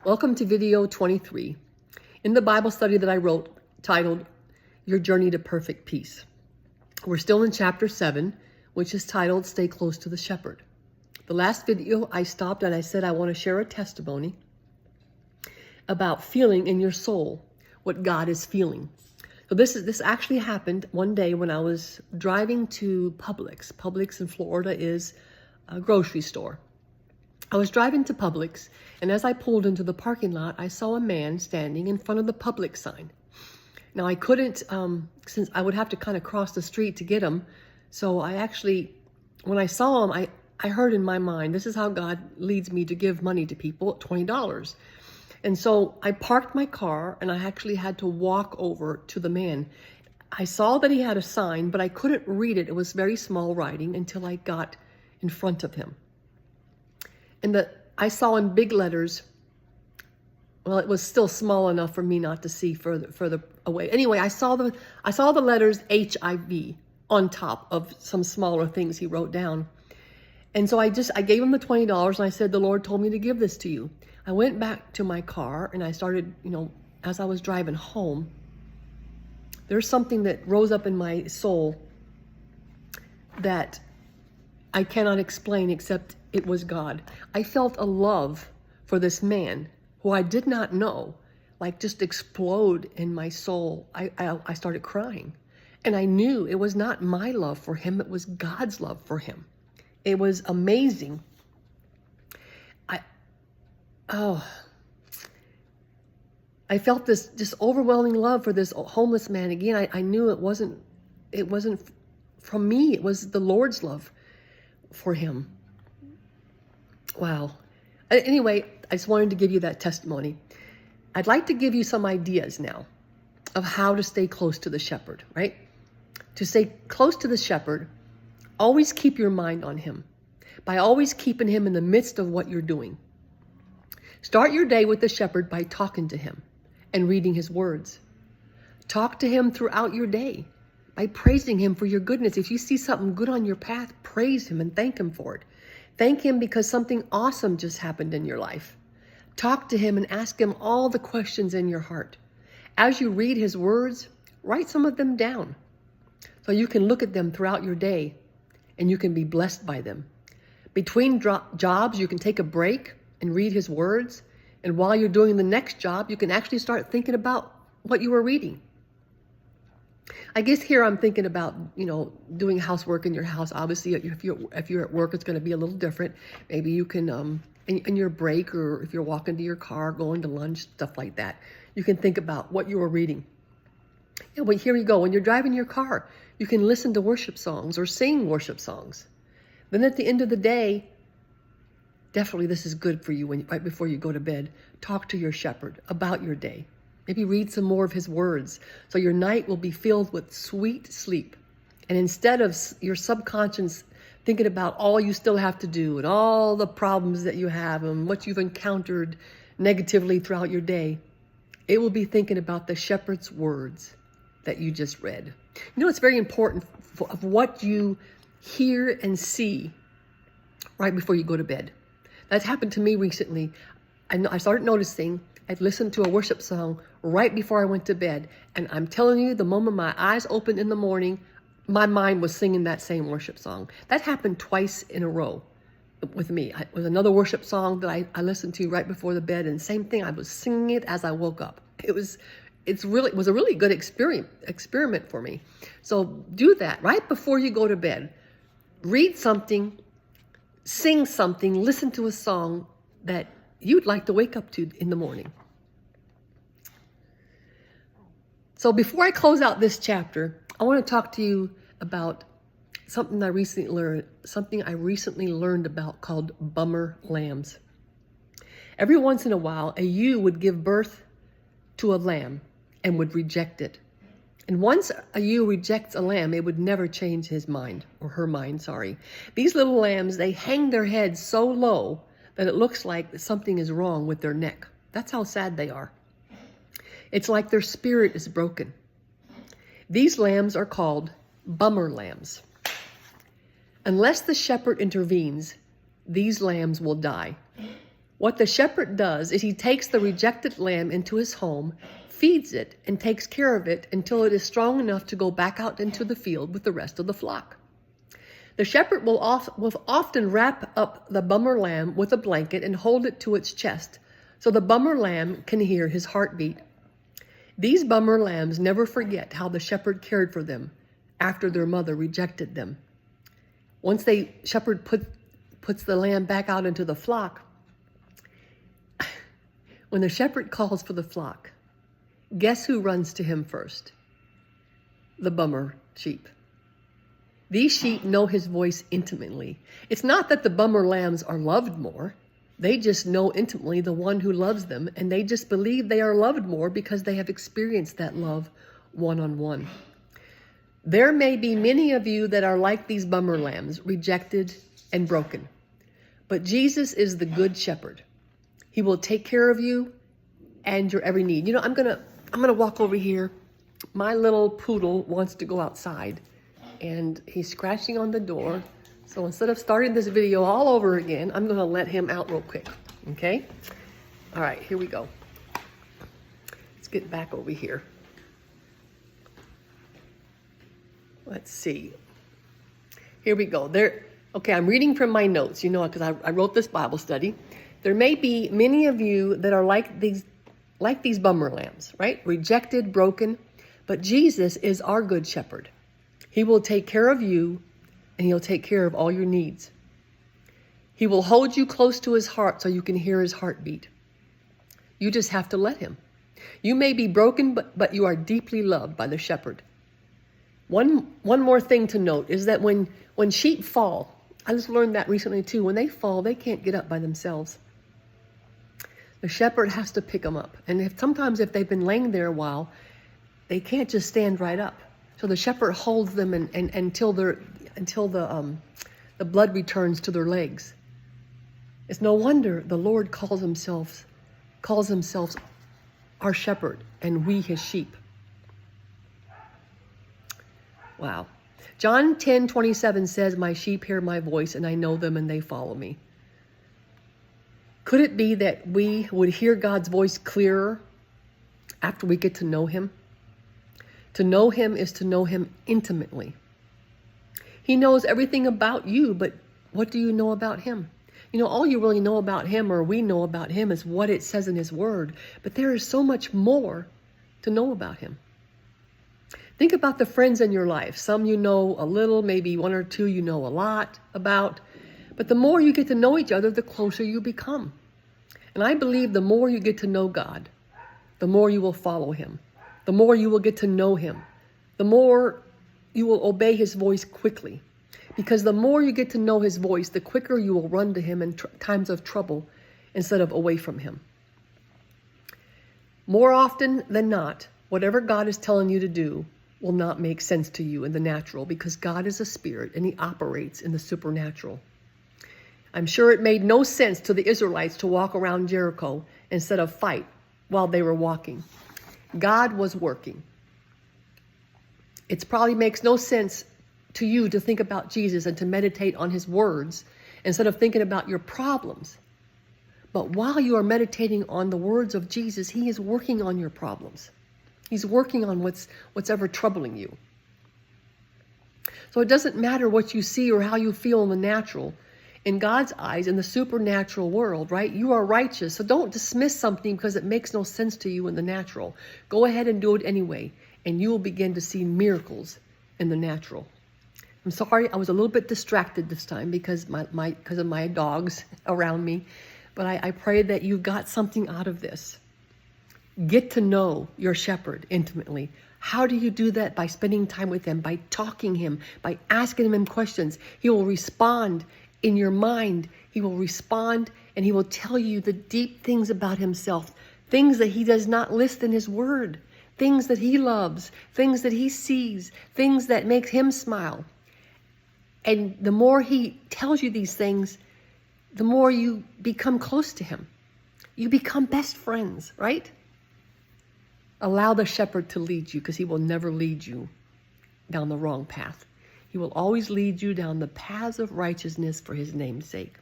Welcome to video 23 in the Bible study that I wrote titled Your Journey to Perfect Peace. We're still in chapter 7, which is titled Stay Close to the Shepherd. The last video I stopped and I said I want to share a testimony about feeling in your soul what God is feeling. So this actually happened one day when I was driving to Publix. Publix in Florida is a grocery store. I was driving to Publix, and as I pulled into the parking lot, I saw a man standing in front of the Publix sign. Now I couldn't, since I would have to kind of cross the street to get him. So I actually, when I saw him, I heard in my mind, this is how God leads me to give money to people, $20. And so I parked my car and I actually had to walk over to the man. I saw that he had a sign, but I couldn't read it. It was very small writing until I got in front of him. And I saw in big letters, well, it was still small enough for me not to see further away. Anyway, I saw the letters HIV on top of some smaller things he wrote down. And so I gave him the $20 and I said, the Lord told me to give this to you. I went back to my car and I started, as I was driving home, there's something that rose up in my soul that I cannot explain except it was God. I felt a love for this man who I did not know, like just explode in my soul. I started crying. And I knew it was not my love for him, it was God's love for him. It was amazing. I felt this just overwhelming love for this homeless man. Again, I knew it wasn't from me, it was the Lord's love for him. Wow. Anyway, I just wanted to give you that testimony. I'd like to give you some ideas now of how to stay close to the shepherd, right? To stay close to the shepherd, always keep your mind on him by always keeping him in the midst of what you're doing. Start your day with the shepherd by talking to him and reading his words. Talk to him throughout your day by praising him for your goodness. If you see something good on your path, praise him and thank him for it. Thank him because something awesome just happened in your life. Talk to him and ask him all the questions in your heart. As you read his words, write some of them down so you can look at them throughout your day and you can be blessed by them. Between jobs, you can take a break and read his words. And while you're doing the next job, you can actually start thinking about what you were reading. I guess here I'm thinking about, doing housework in your house. Obviously, if you're at work, it's going to be a little different. Maybe you can, in your break, or if you're walking to your car, going to lunch, stuff like that, you can think about what you were reading. Yeah, but here you go. When you're driving your car, you can listen to worship songs or sing worship songs. Then at the end of the day, definitely this is good for you right before you go to bed. Talk to your shepherd about your day. Maybe read some more of his words so your night will be filled with sweet sleep. And instead of your subconscious thinking about all you still have to do and all the problems that you have and what you've encountered negatively throughout your day, it will be thinking about the shepherd's words that you just read. It's very important of what you hear and see right before you go to bed. That's happened to me recently. I started noticing I'd listened to a worship song right before I went to bed. And I'm telling you, the moment my eyes opened in the morning, my mind was singing that same worship song. That happened twice in a row with me. It was another worship song that I listened to right before the bed. And same thing, I was singing it as I woke up. It was a really good experiment for me. So do that right before you go to bed. Read something, sing something, listen to a song that you'd like to wake up to in the morning. So before I close out this chapter, I want to talk to you about something I recently learned about called bummer lambs. Every once in a while, a ewe would give birth to a lamb and would reject it. And once a ewe rejects a lamb, it would never change his mind, or her mind, sorry. These little lambs, they hang their heads so low that it looks like something is wrong with their neck. That's how sad they are. It's like their spirit is broken. These lambs are called bummer lambs. Unless the shepherd intervenes, these lambs will die. What the shepherd does is he takes the rejected lamb into his home, feeds it, and takes care of it until it is strong enough to go back out into the field with the rest of the flock. The shepherd will often wrap up the bummer lamb with a blanket and hold it to its chest so the bummer lamb can hear his heartbeat. These bummer lambs never forget how the shepherd cared for them after their mother rejected them. Once the shepherd puts the lamb back out into the flock, when the shepherd calls for the flock, guess who runs to him first? The bummer sheep. These sheep know his voice intimately. It's not that the bummer lambs are loved more. They just know intimately the one who loves them, and they just believe they are loved more because they have experienced that love one-on-one. There may be many of you that are like these bummer lambs, rejected and broken. But Jesus is the good shepherd. He will take care of you and your every need. You know, I'm gonna walk over here. My little poodle wants to go outside, and he's scratching on the door. So instead of starting this video all over again, I'm gonna let him out real quick, okay? All right, here we go. Let's get back over here. Let's see. Here we go. Okay, I'm reading from my notes, you know, because I wrote this Bible study. There may be many of you that are like these bummer lambs, right? Rejected, broken, but Jesus is our good shepherd. He will take care of you, and he'll take care of all your needs. He will hold you close to his heart so you can hear his heartbeat. You just have to let him. You may be broken, but you are deeply loved by the shepherd. One more thing to note is that when sheep fall, I just learned that recently too, when they fall, they can't get up by themselves. The shepherd has to pick them up. And sometimes if they've been laying there a while, they can't just stand right up. So the shepherd holds them until the blood returns to their legs. It's no wonder the Lord calls himself our shepherd and we his sheep. Wow. John 10:27 says, "My sheep hear my voice, and I know them, and they follow me." Could it be that we would hear God's voice clearer after we get to know him? To know him is to know him intimately. He knows everything about you, but what do you know about him? You know, all you really know about him, or we know about him, is what it says in his word. But there is so much more to know about him. Think about the friends in your life. Some you know a little, maybe one or two you know a lot about. But the more you get to know each other, the closer you become. And I believe the more you get to know God, the more you will follow him. The more you will get to know him. The more you will obey his voice quickly. Because the more you get to know his voice, the quicker you will run to him in times of trouble instead of away from him. More often than not, whatever God is telling you to do will not make sense to you in the natural, because God is a spirit and he operates in the supernatural. I'm sure it made no sense to the Israelites to walk around Jericho instead of fight while they were walking. God was working. It probably makes no sense to you to think about Jesus and to meditate on his words instead of thinking about your problems. But while you are meditating on the words of Jesus, he is working on your problems. He's working on what's ever troubling you. So it doesn't matter what you see or how you feel in the natural. In God's eyes, in the supernatural world, right? You are righteous. So don't dismiss something because it makes no sense to you in the natural. Go ahead and do it anyway, and you will begin to see miracles in the natural. I'm sorry, I was a little bit distracted this time because of my dogs around me. But I pray that you got something out of this. Get to know your shepherd intimately. How do you do that? By spending time with him, by talking him, by asking him questions. He will respond in your mind. He will respond and he will tell you the deep things about himself, things that he does not list in his word, things that he loves, things that he sees, things that make him smile. And the more he tells you these things, the more you become close to him. You become best friends, right? Allow the shepherd to lead you, because he will never lead you down the wrong path. He will always lead you down the paths of righteousness for his name's sake.